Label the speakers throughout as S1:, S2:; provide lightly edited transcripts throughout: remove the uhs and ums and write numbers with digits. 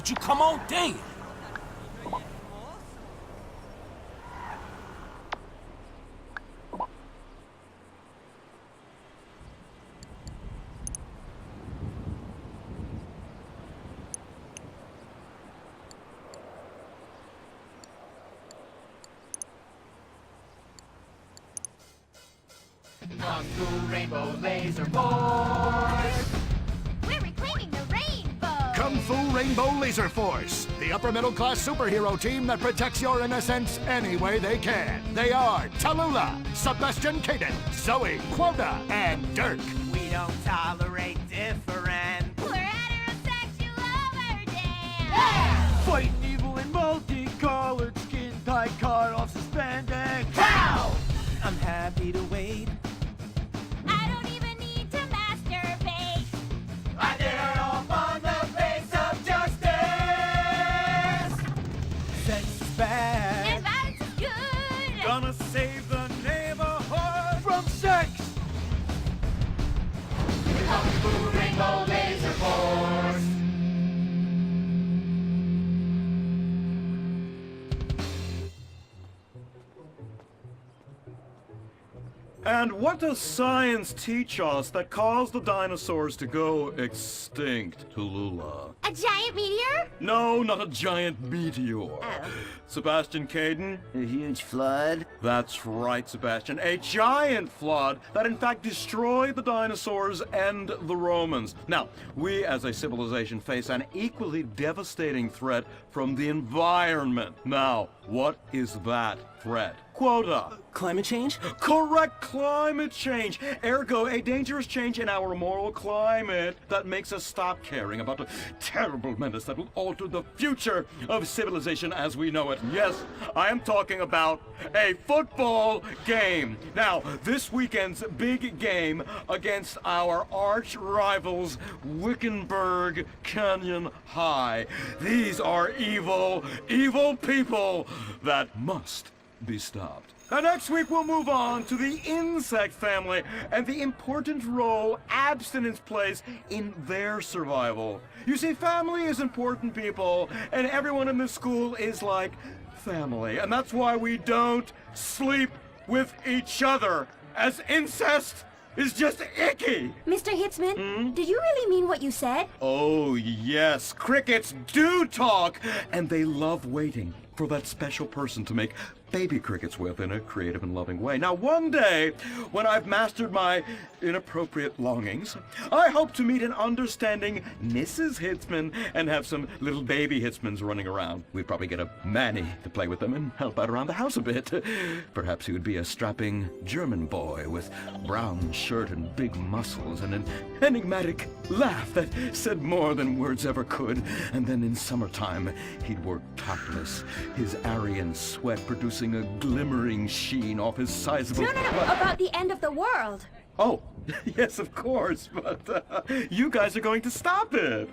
S1: you come all day.
S2: Kung Fu Rainbow Laser Force!
S3: We're reclaiming the rainbow!
S4: Kung Fu Rainbow Laser Force, the upper middle class superhero team that protects your innocence any way they can. They are Tallulah, Sebastian Caden, Zoe, Quota, and Dirk.
S5: We don't tolerate different.
S3: We're heterosexual overdance!
S5: Fighting evil in multicolored skin tight cut off suspended.
S2: Pow!
S5: I'm happy to wait.
S3: I don't even need to masturbate!
S2: I dare off on the face of justice!
S5: Sex is bad.
S3: And violence is good!
S5: Gonna save the neighborhood from sex.
S2: Kung Fu Rainbow Laser Force!
S6: And what does science teach us that caused the dinosaurs to go extinct, Tallulah?
S3: A giant meteor?
S6: No, not a giant meteor. Sebastian Caden?
S5: A huge flood.
S6: That's right, Sebastian. A giant flood that in fact destroyed the dinosaurs and the Romans. Now, we as a civilization face an equally devastating threat from the environment. Now, what is that threat? Quota.
S1: Climate change?
S6: Correct, climate change. Ergo, a dangerous change in our moral climate that makes us stop caring about the terrible menace that will alter the future of civilization as we know it. Yes, I am talking about a football game. Now, this weekend's big game against our arch rivals, Wickenburg Canyon High. These are evil, evil people that must be stopped. Now, next week we'll move on to the insect family and the important role abstinence plays in their survival. You see, family is important, people, and everyone in this school is like family, and that's why we don't sleep with each other, as incest is just icky.
S3: Mr. Hitzman, did you really mean what you said?
S6: Oh, yes, crickets do talk, and they love waiting for that special person to make baby crickets with in a creative and loving way. Now, one day, when I've mastered my inappropriate longings, I hope to meet an understanding Mrs. Hitzman and have some little baby Hitzmans running around. We'd probably get a Manny to play with them and help out around the house a bit. Perhaps he would be a strapping German boy with brown shirt and big muscles and an enigmatic laugh that said more than words ever could. And then in summertime, he'd work topless, his Aryan sweat producing a glimmering sheen off his sizable...
S3: No, about the end of the world.
S6: Oh, yes, of course, but you guys are going to stop it.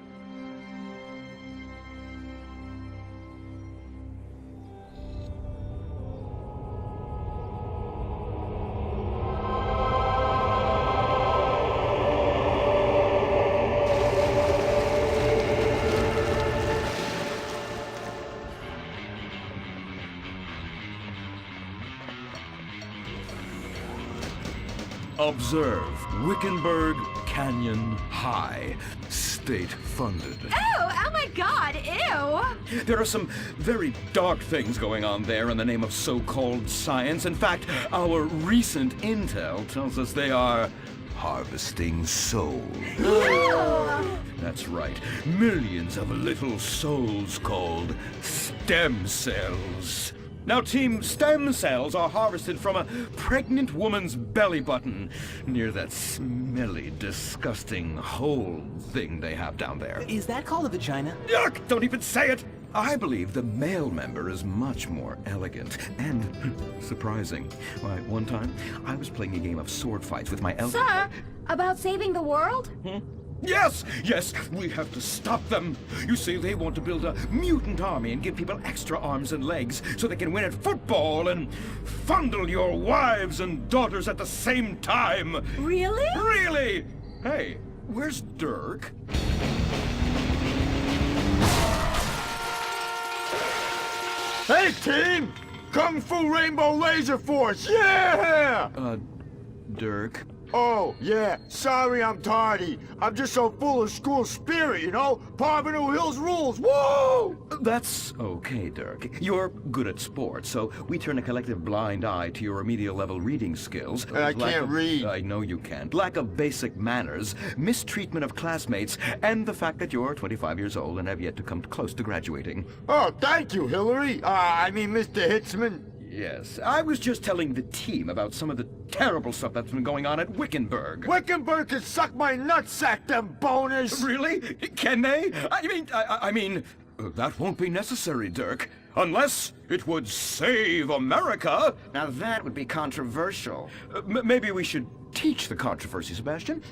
S6: Observe Wickenburg Canyon High, state-funded.
S3: Oh my God, ew!
S6: There are some very dark things going on there in the name of so-called science. In fact, our recent intel tells us they are harvesting souls. That's right. Millions of little souls called stem cells. Now, Team Stem Cells are harvested from a pregnant woman's belly button near that smelly, disgusting hole thing they have down there.
S1: Is that called a vagina?
S6: Yuck! Don't even say it! I believe the male member is much more elegant and surprising. Why, one time, I was playing a game of sword fights with my
S3: Sir, about saving the world?
S6: Yes, we have to stop them. You see, they want to build a mutant army and give people extra arms and legs so they can win at football and fondle your wives and daughters at the same time.
S3: Really?
S6: Really? Hey, where's Dirk?
S5: Hey, team! Kung Fu Rainbow Laser Force, yeah!
S6: Dirk.
S5: Oh, yeah, sorry I'm tardy. I'm just so full of school spirit, you know? Parvenu Hills rules, woo!
S6: That's okay, Dirk. You're good at sports, so we turn a collective blind eye to your remedial level reading skills.
S5: And I
S6: Lack
S5: can't
S6: of-
S5: read.
S6: I know you can't. Lack of basic manners, mistreatment of classmates, and the fact that you're 25 years old and have yet to come close to graduating.
S5: Oh, thank you, Hillary. Mr. Hitzman.
S6: Yes, I was just telling the team about some of the terrible stuff that's been going on at Wickenburg.
S5: Wickenburg can suck my nutsack, them boners!
S6: Really? Can they? I mean, that won't be necessary, Dirk. Unless it would save America.
S1: Now that would be controversial.
S6: Maybe we should teach the controversy, Sebastian.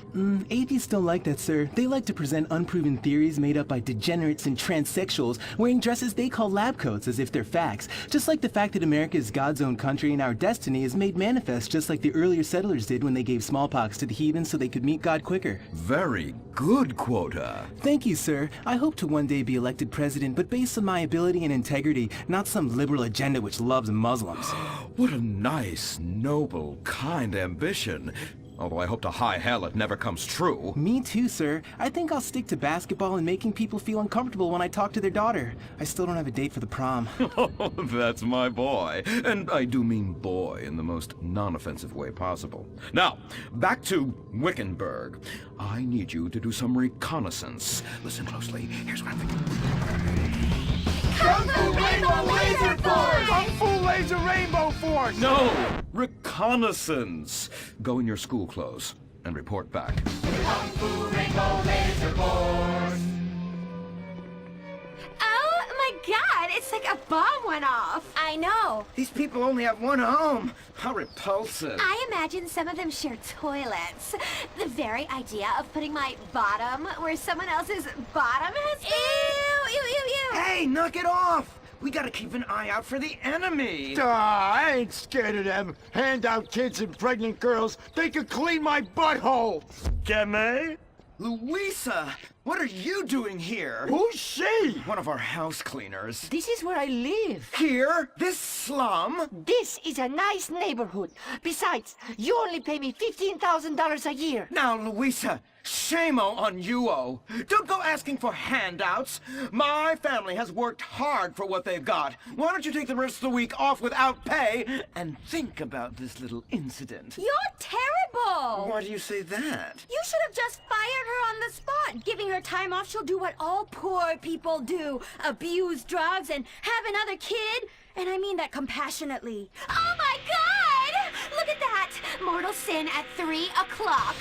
S7: Atheists don't like that, sir. They like to present unproven theories made up by degenerates and transsexuals wearing dresses they call lab coats as if they're facts. Just like the fact that America is God's own country and our destiny is made manifest just like the earlier settlers did when they gave smallpox to the heathens so they could meet God quicker.
S6: Very good, Quota.
S7: Thank you, sir. I hope to one day be elected president, but based on my ability and integrity, not some liberal agenda which loves Muslims.
S6: What a nice, noble, kind ambition. Although I hope to high hell it never comes true.
S7: Me too, sir. I think I'll stick to basketball and making people feel uncomfortable when I talk to their daughter. I still don't have a date for the prom.
S6: Oh, that's my boy. And I do mean boy in the most non-offensive way possible. Now, back to Wickenburg. I need you to do some reconnaissance. Listen closely. Here's what I'm thinking.
S2: Kung Fu Rainbow Laser Force!
S5: Kung Fu Laser Rainbow Force!
S6: No! Reconnaissance! Go in your school clothes and report back.
S2: Kung Fu Rainbow Laser Force!
S3: Oh my god, it's like a bomb went off. I know.
S1: These people only have one home. How repulsive.
S3: I imagine some of them share toilets. The very idea of putting my bottom where someone else's bottom has been. Ew, ew, ew, ew.
S1: Hey, knock it off! We gotta keep an eye out for the enemy.
S5: I ain't scared of them. Handout kids and pregnant girls. They could clean my butthole. Can they?
S1: Louisa, what are you doing here?
S5: Who's she?
S1: One of our house cleaners.
S8: This is where I live.
S1: Here? This slum?
S8: This is a nice neighborhood. Besides, you only pay me $15,000 a year.
S1: Now, Louisa, shame-o on you-o. Don't go asking for handouts. My family has worked hard for what they've got. Why don't you take the rest of the week off without pay and think about this little incident?
S3: You're terrible.
S1: Why do you say that?
S3: You should have just fired her on the spot. Giving her time off, she'll do what all poor people do. Abuse drugs and have another kid. And I mean that compassionately. Oh my god! Look at that! Mortal sin at 3 o'clock.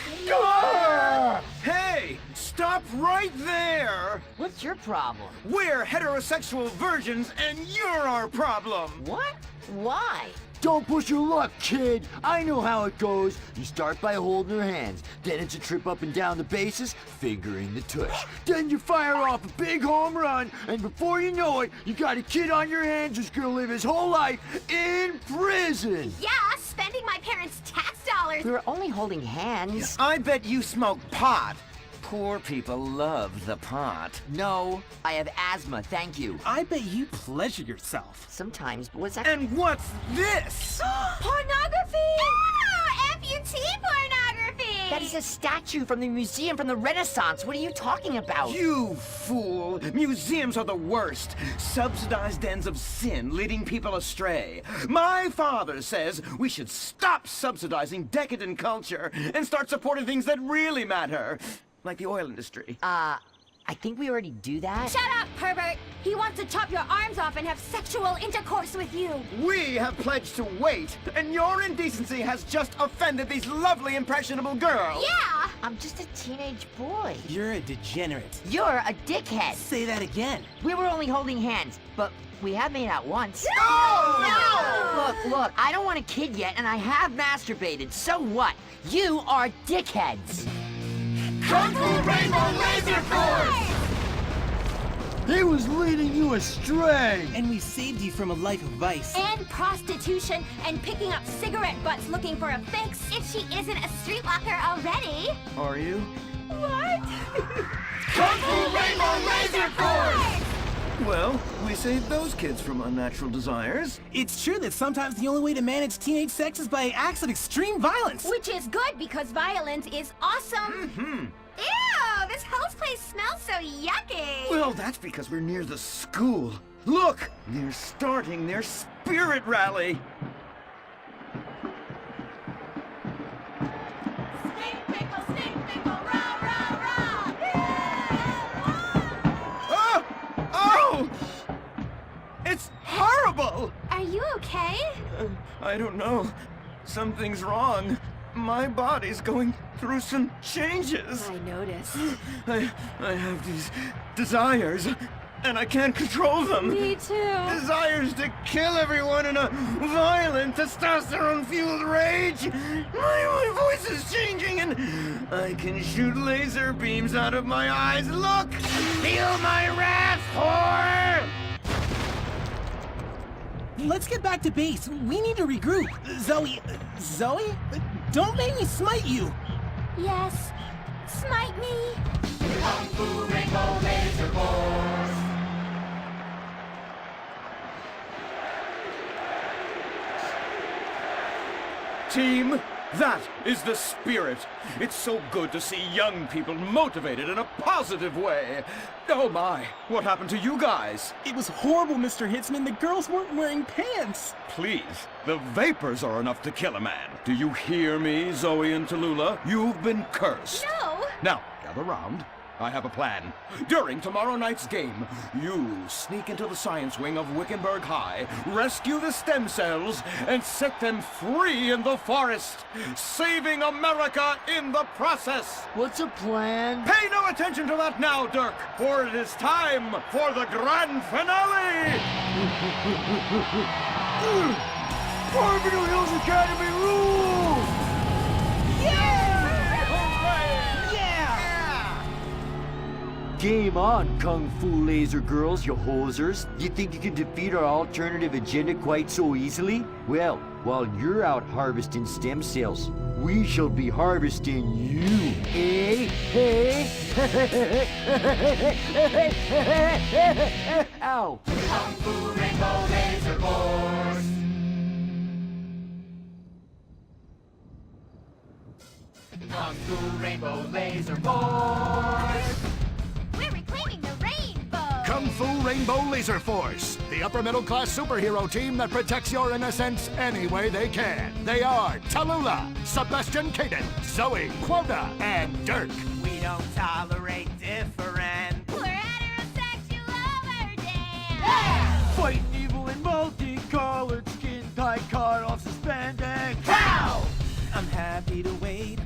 S1: Hey, stop right there!
S8: What's your problem?
S1: We're heterosexual virgins and you're our problem!
S8: What? Why?
S5: Don't push your luck, kid. I know how it goes. You start by holding her hands. Then it's a trip up and down the bases, fingering the tush. Then you fire off a big home run, and before you know it, you got a kid on your hands who's gonna live his whole life in prison.
S3: Yeah, spending my parents' tax dollars.
S8: We were only holding hands.
S1: I bet you smoke pot. Poor people love the pot.
S8: No, I have asthma, thank you.
S7: I bet you pleasure yourself.
S8: Sometimes, but what's that?
S1: And what's this?
S3: Pornography! Ew! Amputee pornography!
S8: That is a statue from the museum from the Renaissance. What are you talking about?
S1: You fool! Museums are the worst. Subsidized dens of sin leading people astray. My father says we should stop subsidizing decadent culture and start supporting things that really matter. Like the oil industry.
S8: I think we already do that.
S3: Shut up, pervert! He wants to chop your arms off and have sexual intercourse with you.
S1: We have pledged to wait, and your indecency has just offended these lovely, impressionable girls.
S3: Yeah!
S8: I'm just a teenage boy.
S7: You're a degenerate.
S8: You're a dickhead.
S7: Say that again.
S8: We were only holding hands, but we have made out once.
S3: No!
S8: Look, I don't want a kid yet, and I have masturbated. So what? You are dickheads.
S2: Kung Fu Rainbow Laser Force!
S5: He was leading you astray.
S7: And we saved you from a life of vice.
S3: And prostitution and picking up cigarette butts looking for a fix if she isn't a streetwalker already.
S1: Are you?
S3: What?
S2: Kung Fu Rainbow Laser Force!
S1: Well, we saved those kids from unnatural desires.
S7: It's true that sometimes the only way to manage teenage sex is by acts of extreme violence.
S3: Which is good because violence is awesome. Ew, this whole place smells so yucky.
S1: Well, that's because we're near the school. Look, they're starting their spirit rally.
S3: Stink pickle, rah, rah, rah.
S1: Oh! Oh! It's horrible!
S3: Are you okay?
S1: I don't know. Something's wrong. My body's going through some changes.
S3: I noticed.
S1: I have these desires, and I can't control them.
S3: Me too.
S1: Desires to kill everyone in a violent, testosterone-fueled rage. My voice is changing, and I can shoot laser beams out of my eyes. Look! Feel my wrath, whore!
S7: Let's get back to base. We need to regroup. Zoe? Don't make me smite you.
S3: Yes. Smite me.
S2: Kung Fu Rainbow Laser Force.
S1: Team, that is the spirit. It's so good to see young people motivated in a positive way. Oh my, what happened to you guys?
S7: It was horrible, Mr. Hitzman. The girls weren't wearing pants.
S1: Please, the vapors are enough to kill a man. Do you hear me, Zoe and Tallulah? You've been cursed.
S3: No.
S1: Now, gather round. I have a plan. During tomorrow night's game, you sneak into the science wing of Wickenburg High, rescue the stem cells, and set them free in the forest, saving America in the process.
S5: What's a plan?
S1: Pay no attention to that now, Dirk, for it is time for the grand finale!
S5: Beverly Hills Academy rules! Game on, Kung Fu Laser Girls, you hosers. You think you can defeat our alternative agenda quite so easily? Well, while you're out harvesting stem cells, we shall be harvesting you, eh? Hey? Ow!
S2: Kung Fu Rainbow Laser Force. Kung Fu Rainbow Laser Force.
S3: We're reclaiming the rainbow.
S4: Kung Fu Rainbow Laser Force, the upper middle class superhero team that protects your innocence any way they can. They are Tallulah, Sebastian Caden, Zoe, Quota, and Dirk.
S7: We don't tolerate different.
S3: We're heterosexual overdance.
S5: Fighting evil in multicolored skin, tight cut off suspended.
S7: Pow! I'm happy to wait.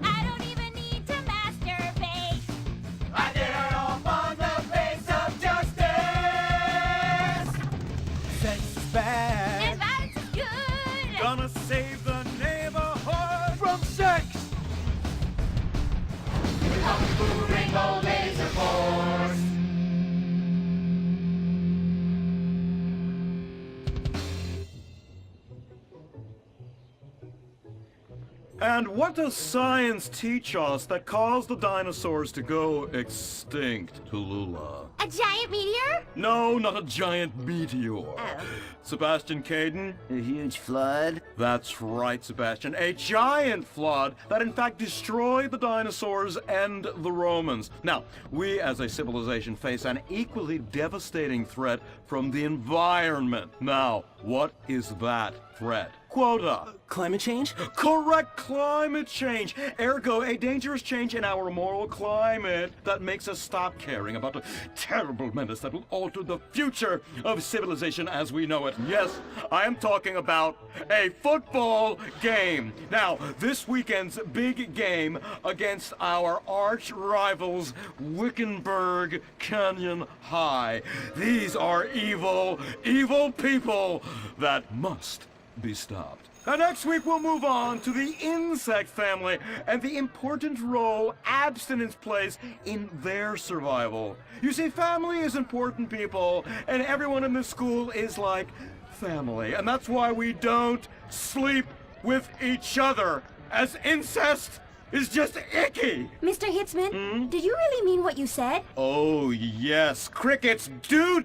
S3: I don't even need to masturbate.
S2: I did it all on the face of justice.
S7: Sex is bad.
S3: And violence is good.
S1: Gonna save the neighborhood
S5: From sex!
S2: Kung Fu Rainbow Laser Force.
S6: And what does science teach us that caused the dinosaurs to go extinct, Tallulah?
S3: A giant meteor?
S6: No, not a giant meteor. Sebastian Caden?
S1: A huge flood?
S6: That's right, Sebastian. A giant flood that in fact destroyed the dinosaurs and the Romans. Now, we as a civilization face an equally devastating threat from the environment. Now, what is that threat? Quota.
S7: Climate change?
S6: Correct, climate change. Ergo, a dangerous change in our moral climate that makes us stop caring about the terrible menace that will alter the future of civilization as we know it. Yes, I am talking about a football game. Now, this weekend's big game against our arch rivals, Wickenburg Canyon High. These are evil, evil people that must be stopped. And next week we'll move on to the insect family and the important role abstinence plays in their survival. You see, family is important, people, and everyone in this school is like family. And that's why we don't sleep with each other, as incest is just icky!
S3: Mr. Hitzman, did you really mean what you said?
S6: Oh, yes, crickets do.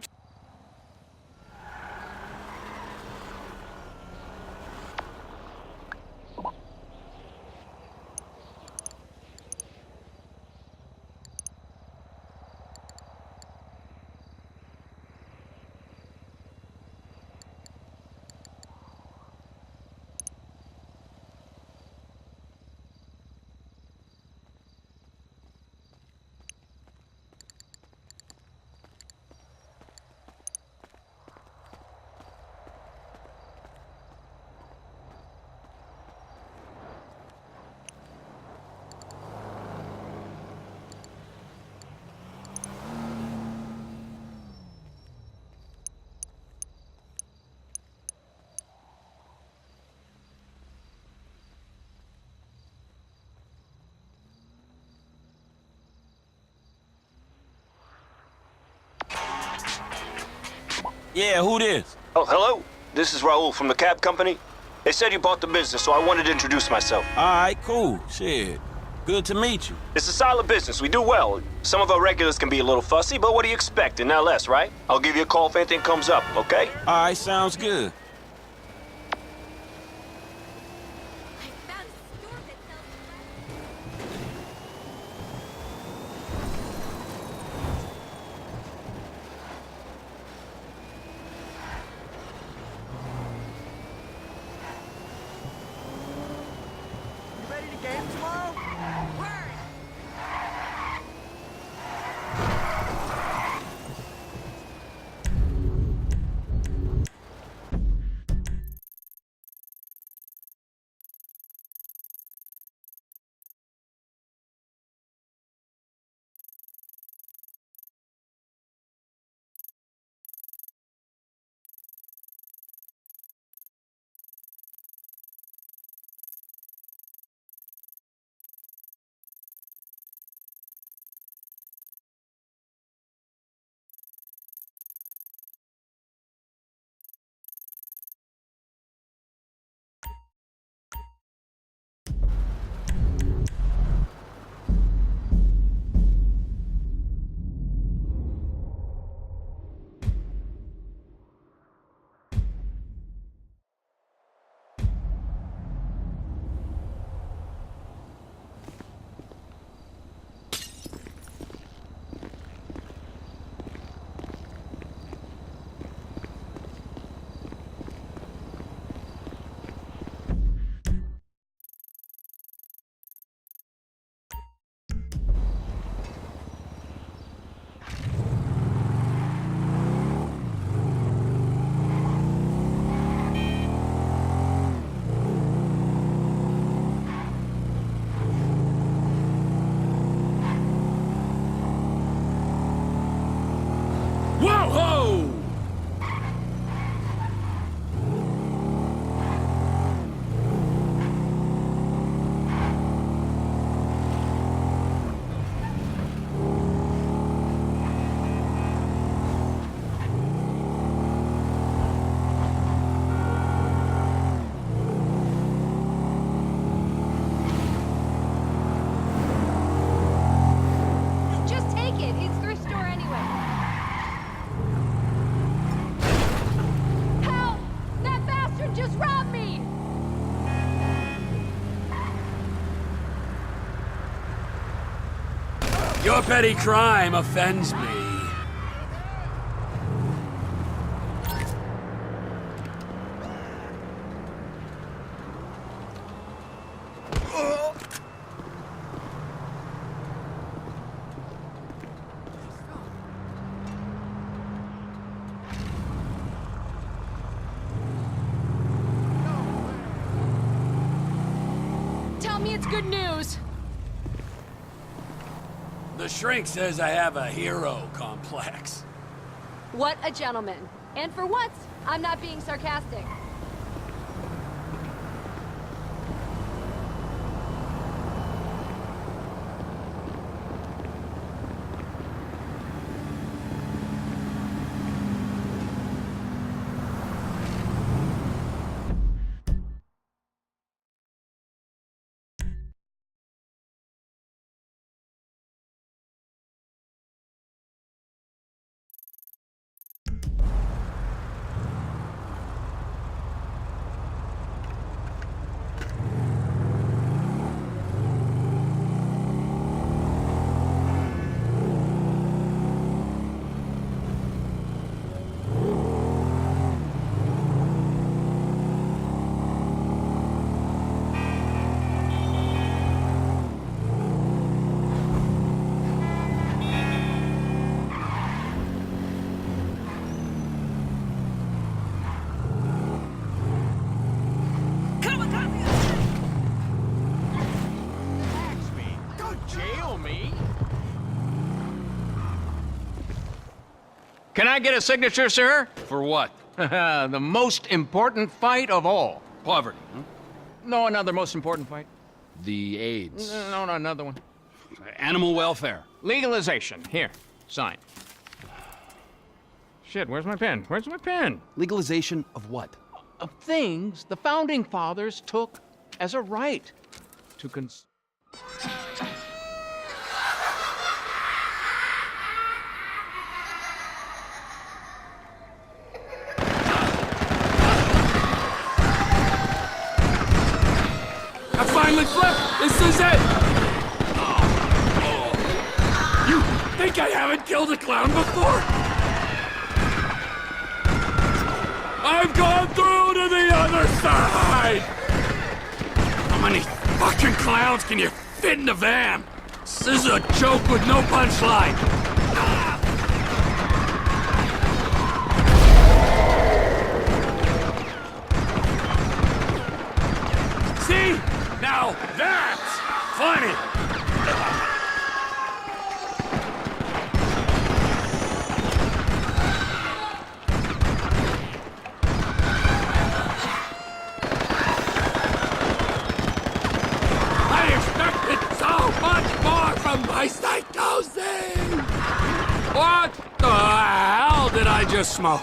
S9: Yeah, who this?
S10: Oh, hello. This is Raul from the cab company. They said you bought the business, so I wanted to introduce myself.
S9: All right, cool. Shit. Good to meet you.
S10: It's a solid business. We do well. Some of our regulars can be a little fussy, but what do you expect? And now less, right? I'll give you a call if anything comes up, okay?
S9: All right, sounds good. Whoa-ho!
S11: Just take it. It's thrift store anyway. Help! That bastard just robbed me!
S9: Your petty crime offends me.
S11: Tell me it's good news.
S9: The shrink says I have a hero complex.
S11: What a gentleman. And for once, I'm not being sarcastic.
S12: Can I get a signature, sir?
S9: For what?
S12: The most important fight of all.
S9: Poverty, huh?
S12: No, another most important fight.
S9: The AIDS.
S12: No, another one.
S9: Animal welfare.
S12: Legalization. Here, sign. Shit, where's my pen? Where's my pen?
S9: Legalization of what?
S12: Of things the Founding Fathers took as a right to
S9: I finally flipped! This is it! You think I haven't killed a clown before? I've gone through to the other side! How many fucking clowns can you fit in a van? This is a joke with no punchline! See? Now that's funny! I expected so much more from my psychosis! What the hell did I just smoke?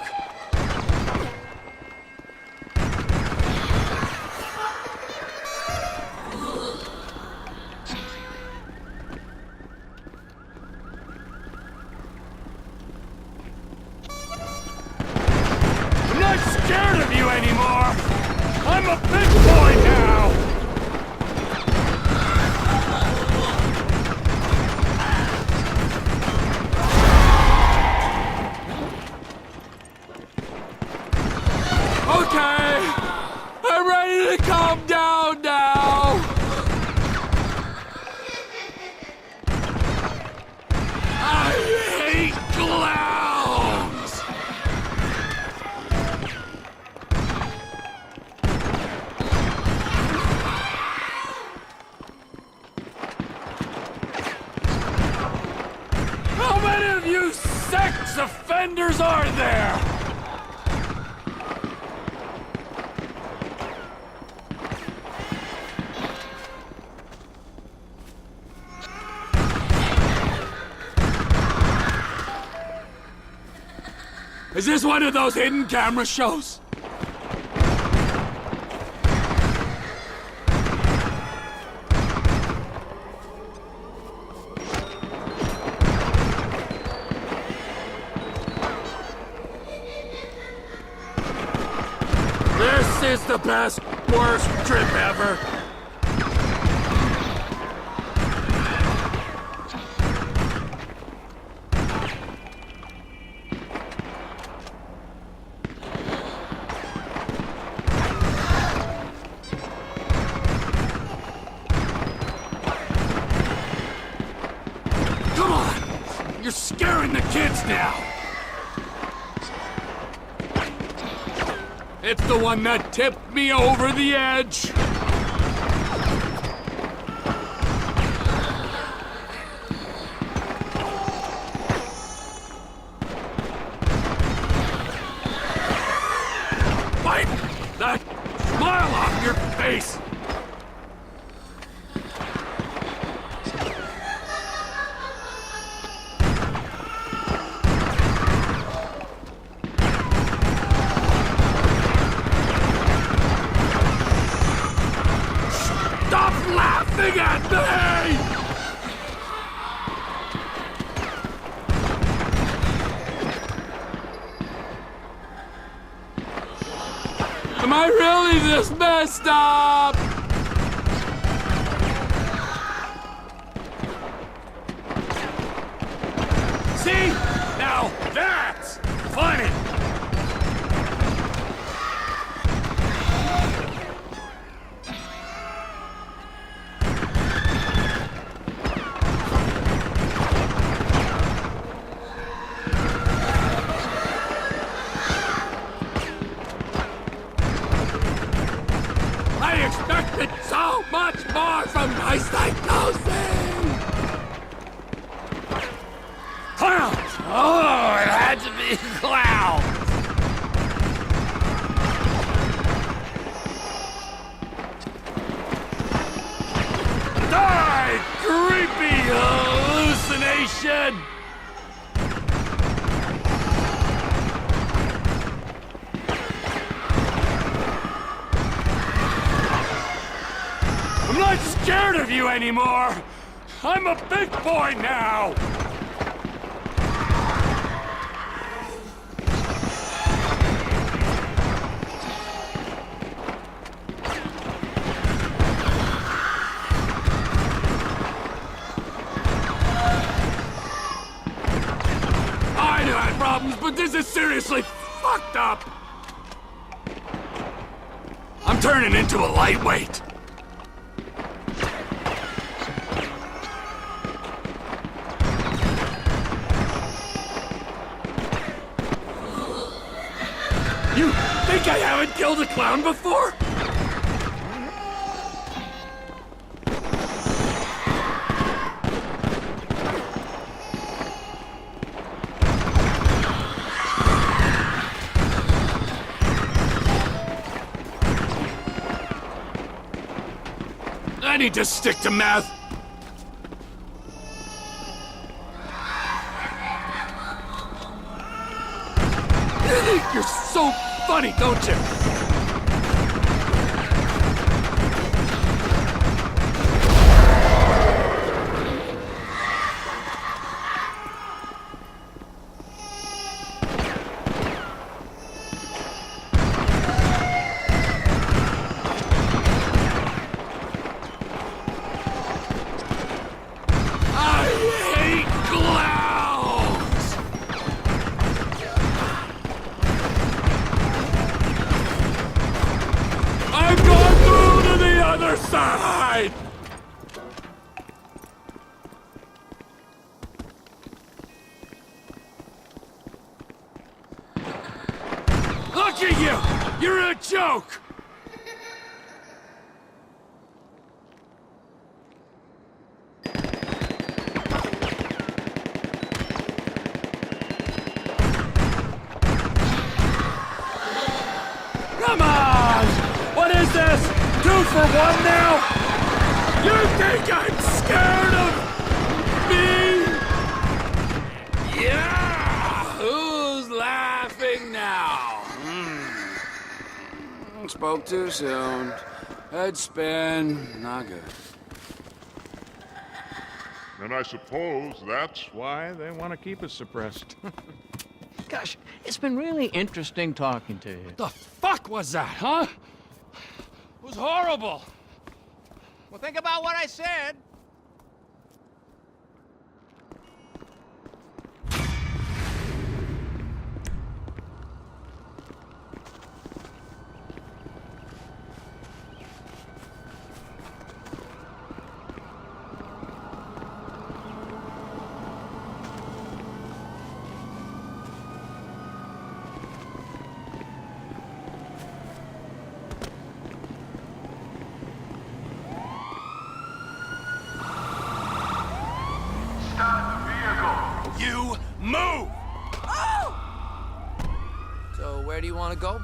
S9: I'm not scared of you anymore! I'm a big boy now! Okay! I'm ready to calm down now! I hate clowns! How many of you sex offenders are there? Is this one of those hidden camera shows? This is the best, worst trip ever. Come on! You're scaring the kids now! It's the one that tipped me over the edge! Wipe that smile off your face! Stop laughing at me! Am I really this messed up? See? Now that's funny! I expected so much more from my psychosis! Clowns! Oh, it had to be clowns! Die, creepy hallucination! I'm not scared of you anymore! I'm a big boy now! I knew I had problems, but this is seriously fucked up! I'm turning into a lightweight. You think I haven't killed a clown before? I need to stick to math. You're so funny, don't you? I hate clowns! I've gone through to the other side! Look at you! You're a joke! Come on! What is this? 2 for 1 now? You think I'm scared of me? Yeah! Who's laughing now? Spoke too soon. Head spin. Not good.
S13: And I suppose that's why they want to keep us suppressed.
S12: Gosh, it's been really interesting talking to you.
S9: The fuck was that, huh? It was horrible.
S12: Well, think about what I said.
S9: You move!
S14: So where do you want to go?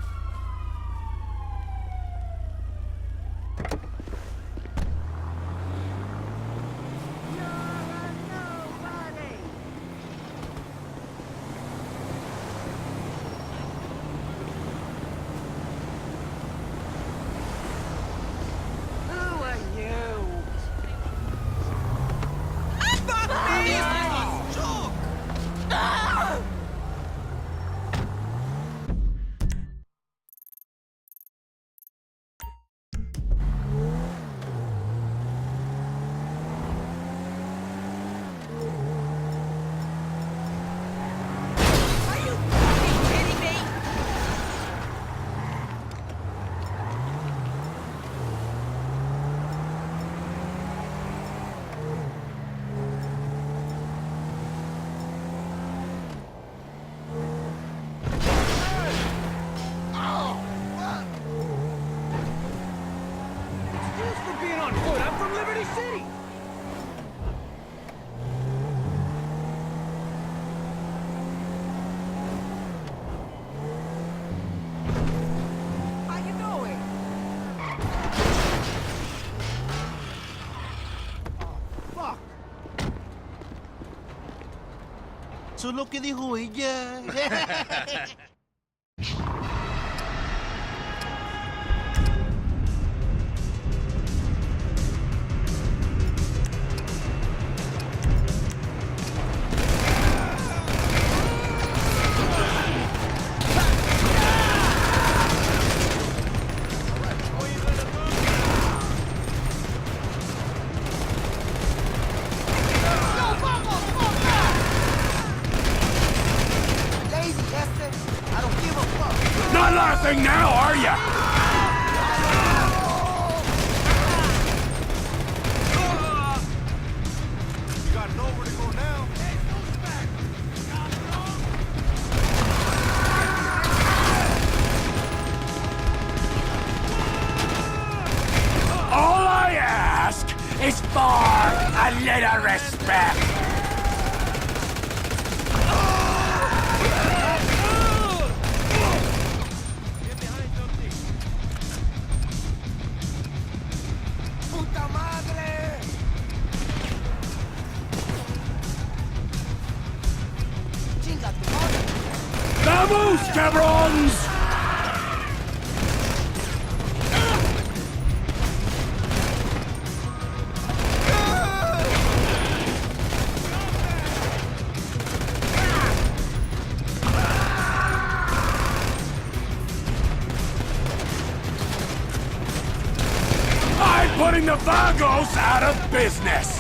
S15: Eso es lo que dijo ella.
S9: Not laughing now, are ya?
S15: You got nowhere to go now.
S9: All I ask is for a little respect.
S15: Puta madre! Chinga tu madre.
S9: Vamos, cabrons! I'm putting the Vagos out of business!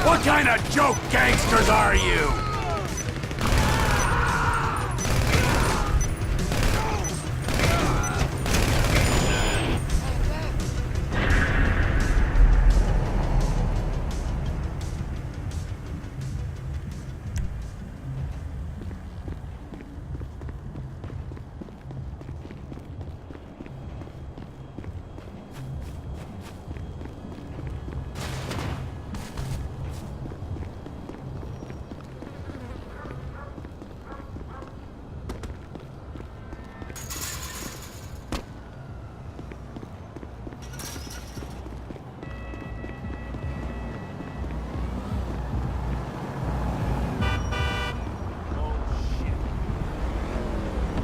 S9: What kind of joke gangsters are you?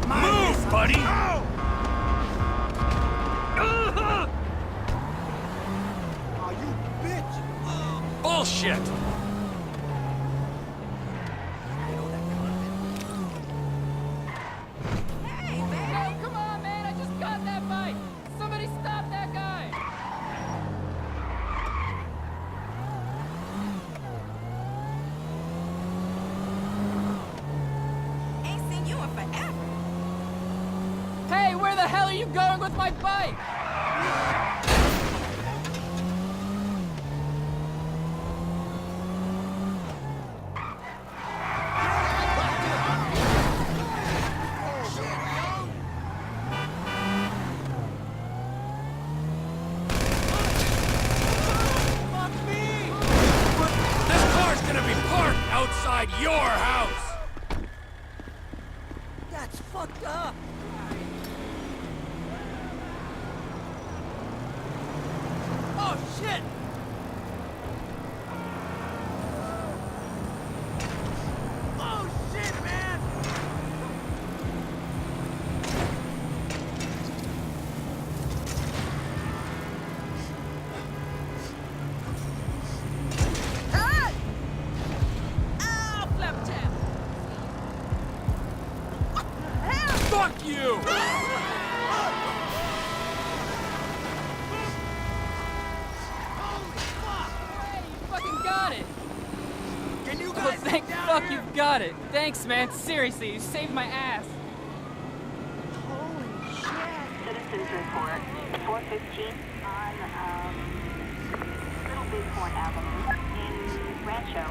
S9: Move, buddy!
S15: Oh, you bitch!
S9: Bullshit!
S11: Hey, come on, man! I just got that bike! Somebody stop that guy!
S16: Ain't seen you in forever.
S11: Hey, where the hell are you going with my bike?
S9: This car's gonna be parked outside your house!
S16: That's fucked up.
S15: Oh, shit! Oh, shit, man!
S16: Hey! Ow, Flapjack! What the hell?
S9: Fuck you!
S11: Hey, you fucking got it!
S15: Can you
S11: Oh,
S15: guys
S11: thank
S15: get down
S11: fuck
S15: here?
S11: you've got it! Thanks, man. Seriously, you saved my ass.
S17: Citizens report 415 on Little Bighorn Avenue in Rancho.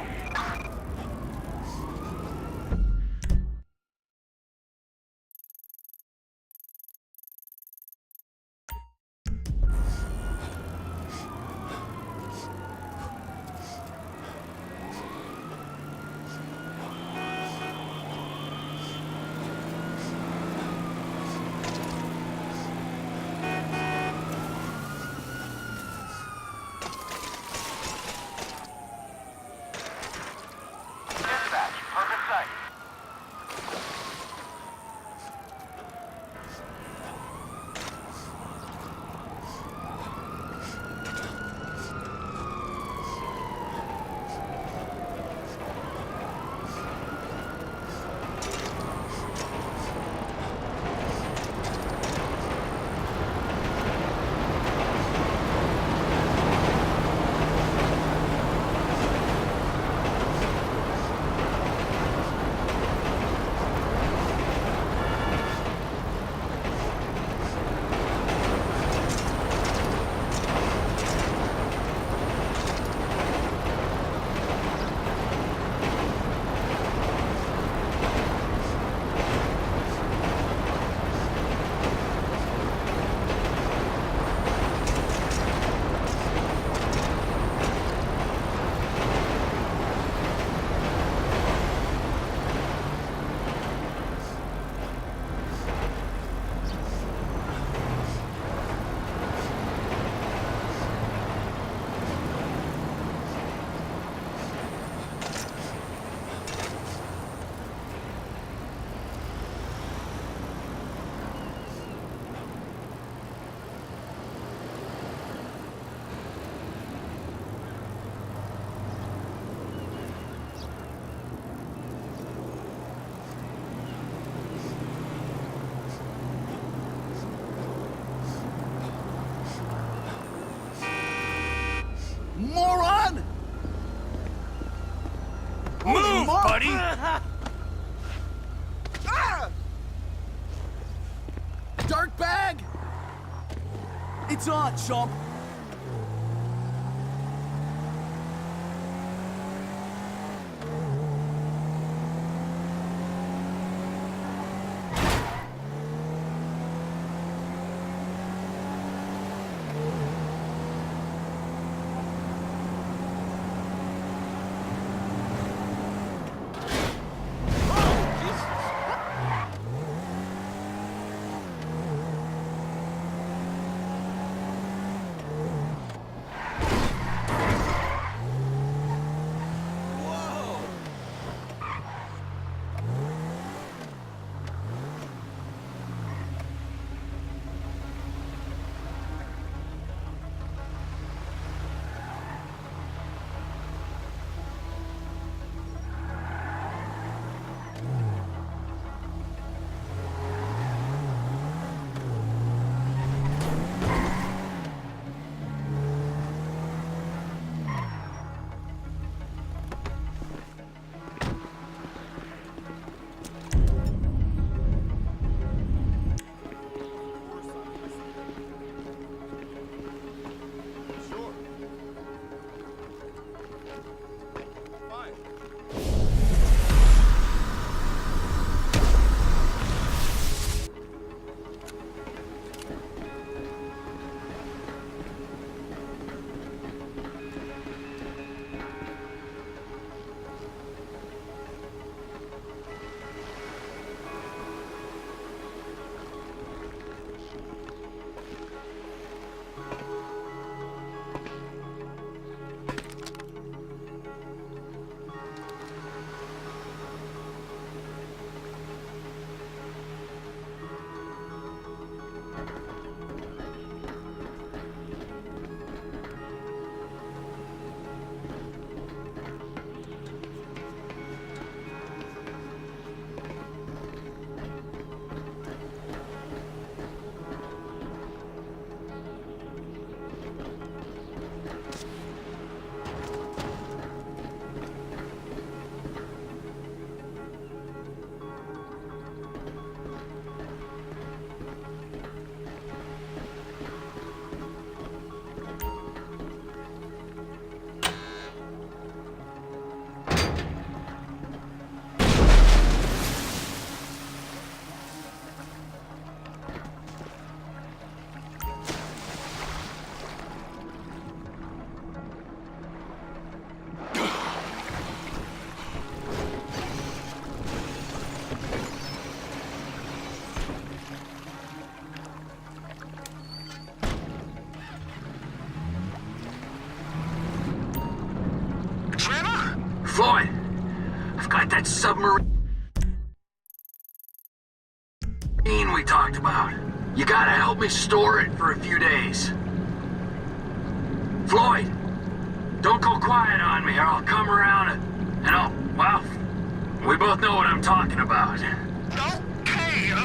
S15: It's on, chump.
S9: Floyd, I've got that submarine we talked about. You gotta help me store it for a few days. Floyd, don't go quiet on me or I'll come around and I'll, well, we both know what I'm talking about.
S18: Okay, all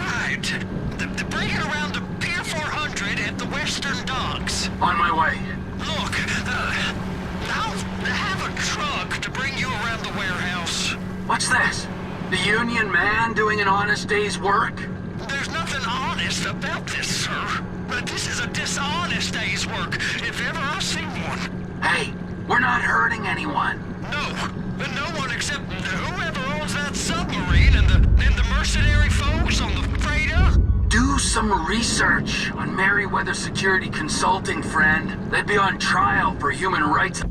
S18: right. Bring it around to Pier 400 at the Western Docks.
S9: On my way.
S18: Look, I'll have a truck to bring you around the warehouse.
S9: What's this? The union man doing an honest day's work?
S18: There's nothing honest about this, sir. But this is a dishonest day's work, if ever I've seen one.
S9: Hey, we're not hurting anyone.
S18: No one except whoever owns that submarine and the mercenary folks on the freighter.
S9: Do some research on Merryweather Security Consulting, friend. They'd be on trial for human rights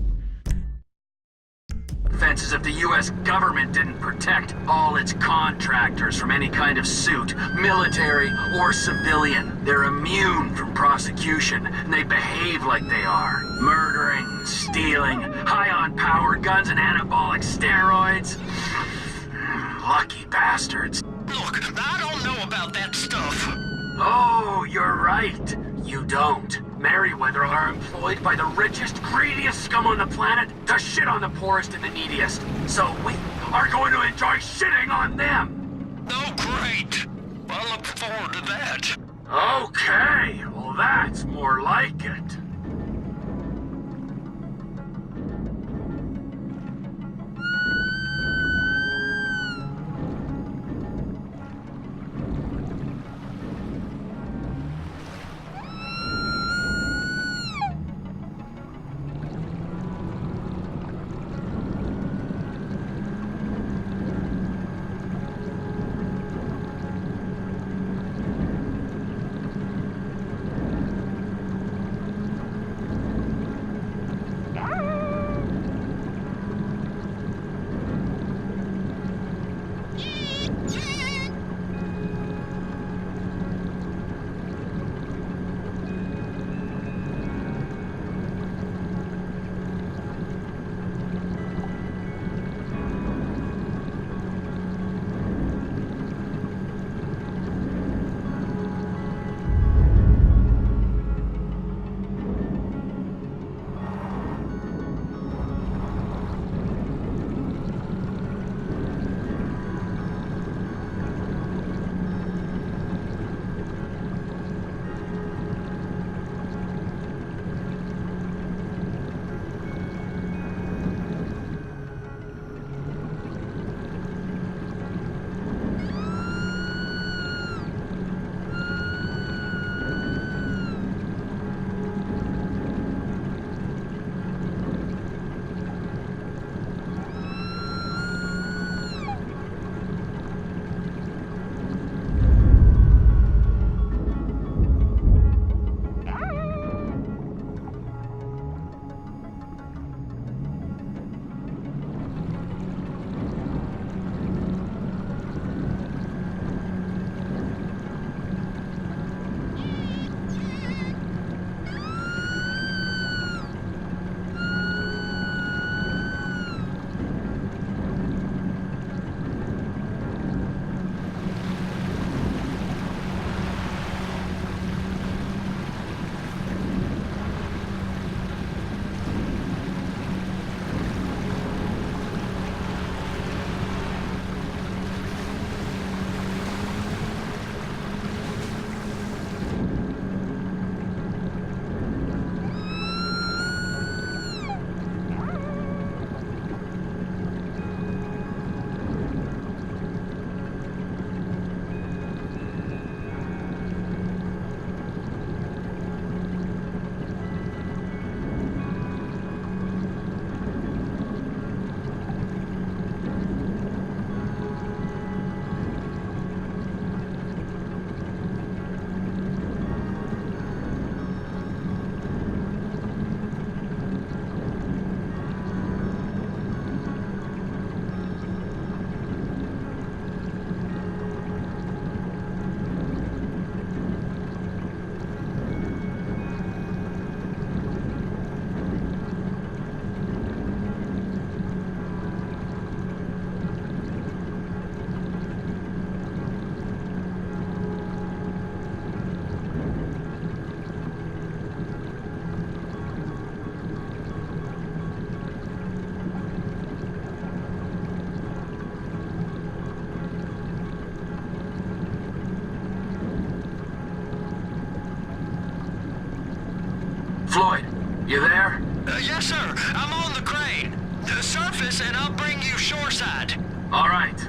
S9: offenses if the U.S. government didn't protect all its contractors from any kind of suit, military or civilian. They're immune from prosecution, and they behave like they are. Murdering, stealing, high on power guns and anabolic steroids. Lucky bastards.
S18: Look, I don't know about that stuff.
S9: Oh, you're right. You don't. Merryweather are employed by the richest, greediest scum on the planet to shit on the poorest and the neediest. So we are going to enjoy shitting on them.
S18: Oh, great. I look forward to that.
S9: Okay, well that's more like it. Floyd, you there?
S18: Yes, sir. I'm on the crane. Surface, and I'll bring you shoreside.
S9: All right.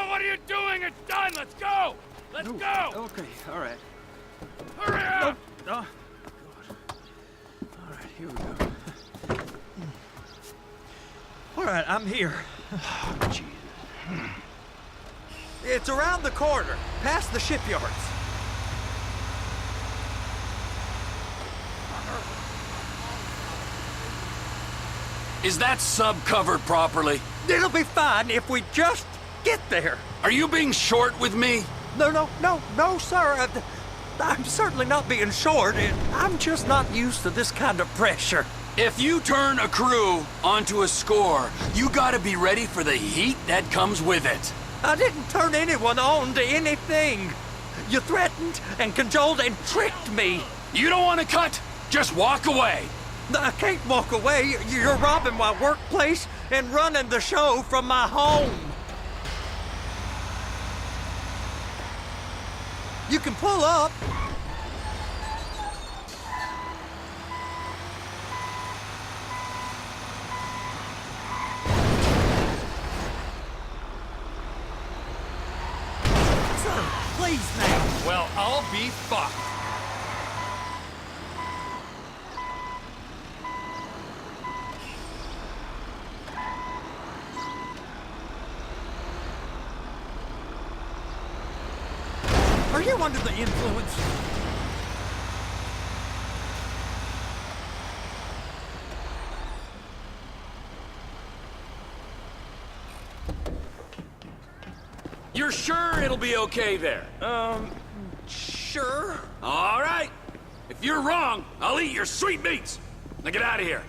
S9: What are you doing? It's done. Let's go. Let's go.
S15: Okay, all right.
S9: Hurry up.
S15: Oh, God. All right, here we go. All right, I'm here. It's around the corner, past the shipyards.
S9: Is that sub covered properly?
S15: It'll be fine if we just get there.
S9: Are you being short with me?
S15: No, sir. I'm certainly not being short. I'm just not used to this kind of pressure.
S9: If you turn a crew onto a score, you gotta be ready for the heat that comes with it.
S15: I didn't turn anyone on to anything. You threatened and cajoled and tricked me.
S9: You don't want to cut? Just walk away.
S15: I can't walk away. You're robbing my workplace and running the show from my home. You can pull up. Sir, please now.
S9: Well, I'll be fucked.
S15: Are you under the influence?
S9: You're sure it'll be okay there?
S15: Sure.
S9: All right. If you're wrong, I'll eat your sweet meats. Now get out of here.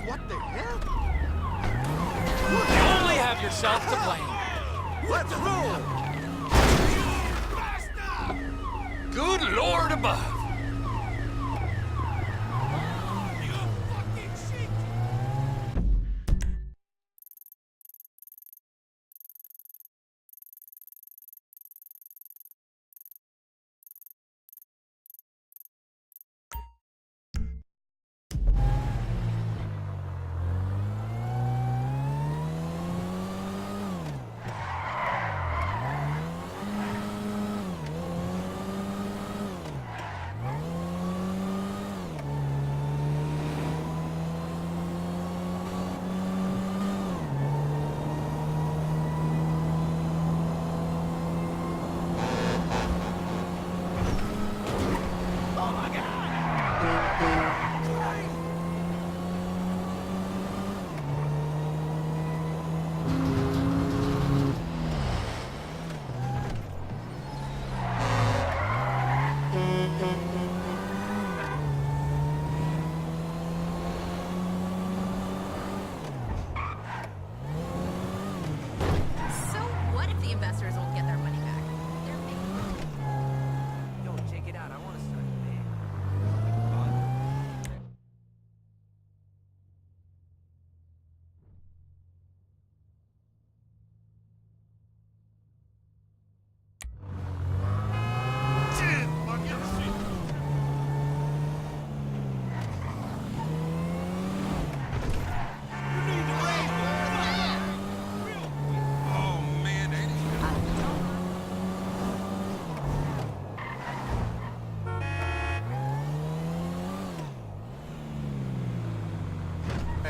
S15: What the hell?
S9: You only have yourself to blame.
S15: Let's roll!
S9: Good Lord above.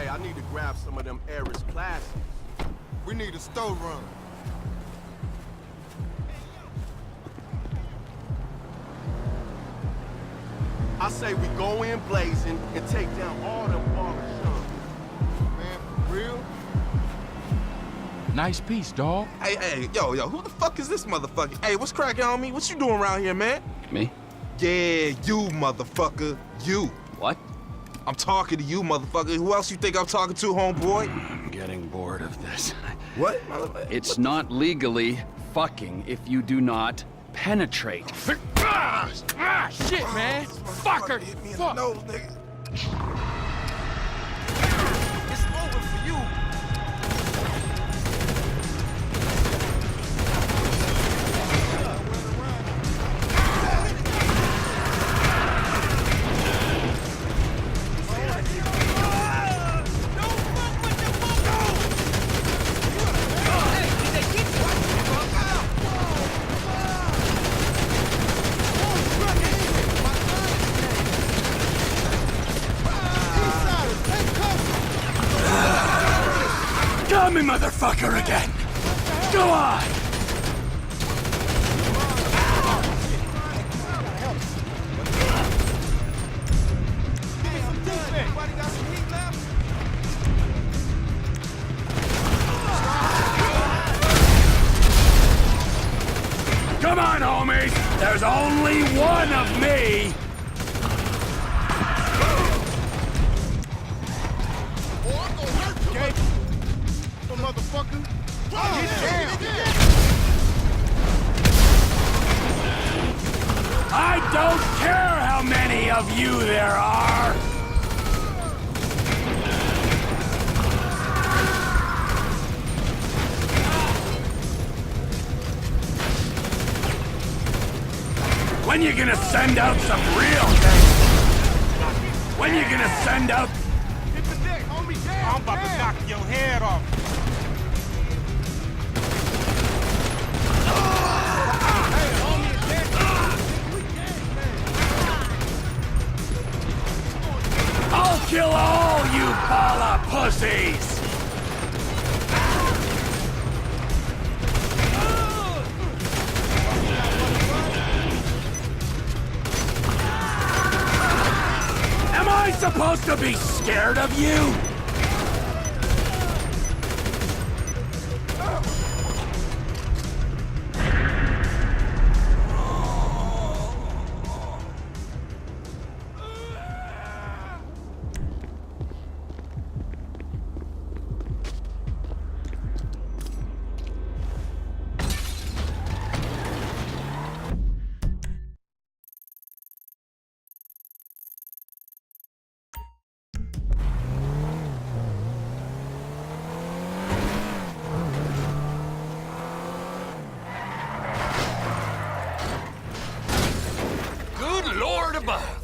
S19: Hey, I need to grab some of them Eris classics. We need a store run. I say we go in blazing and take down all them barbershops. Man, for real?
S9: Nice piece, dog.
S20: Hey, yo, who the fuck is this motherfucker? Hey, what's cracking on me? What you doing around here, man?
S9: Me?
S20: Yeah, you, motherfucker. You.
S9: What?
S20: I'm talking to you, motherfucker. Who else you think I'm talking to, homeboy?
S9: I'm getting bored of this.
S20: What?
S9: It's not legally fucking if you do not penetrate. Shit, man! Fucker!
S20: Hit me in
S9: Fuck!
S20: the nose, nigga.
S15: It's over for you.
S9: Got me, motherfucker, again! Go on! Come on, homies! There's only one of me!
S19: Motherfucker.
S9: I don't care how many of you there are! When you gonna send out some real things? When you gonna send out...
S19: Hit the deck, homie. Damn,
S20: I'm about to knock your head off.
S9: I'll kill all you Bala pussies! Am I supposed to be scared of you?
S20: Good Lord above.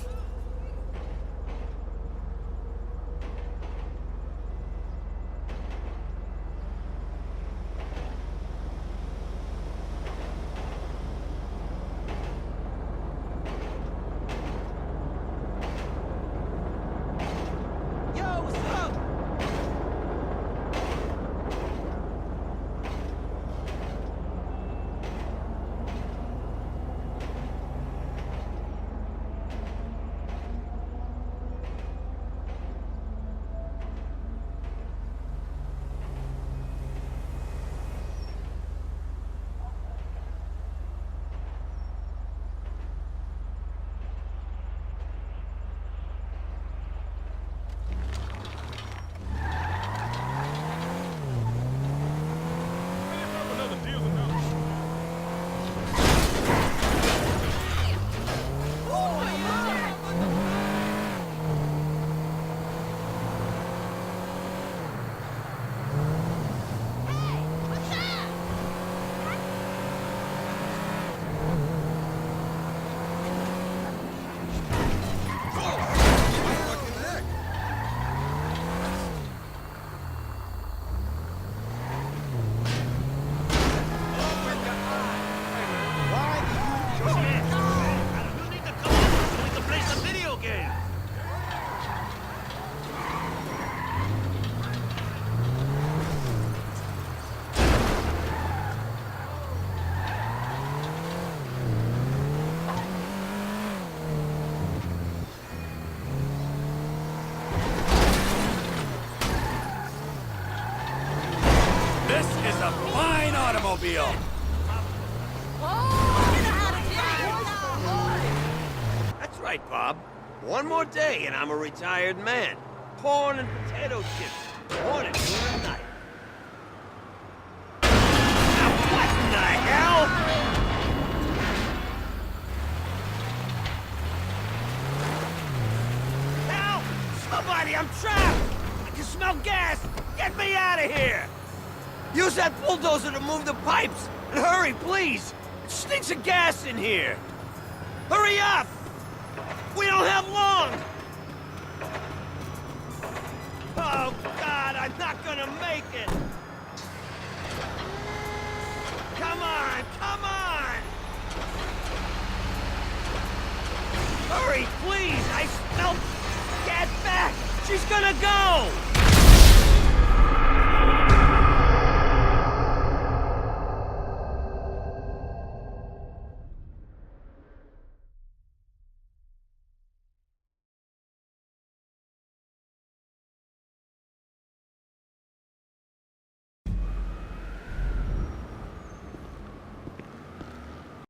S21: automobile.
S22: That's right, Bob. One more day and I'm a retired man. Corn and potato chips. Morning, noon, and night. Now what in the hell? Help! Somebody, I'm trapped! I can smell gas! Get me out of here! Use that bulldozer to move the pipes! And hurry, please! It stinks of gas in here! Hurry up! We don't have long! Oh, God, I'm not gonna make it! Come on, come on! Hurry, please! I smell... Get back! She's gonna go!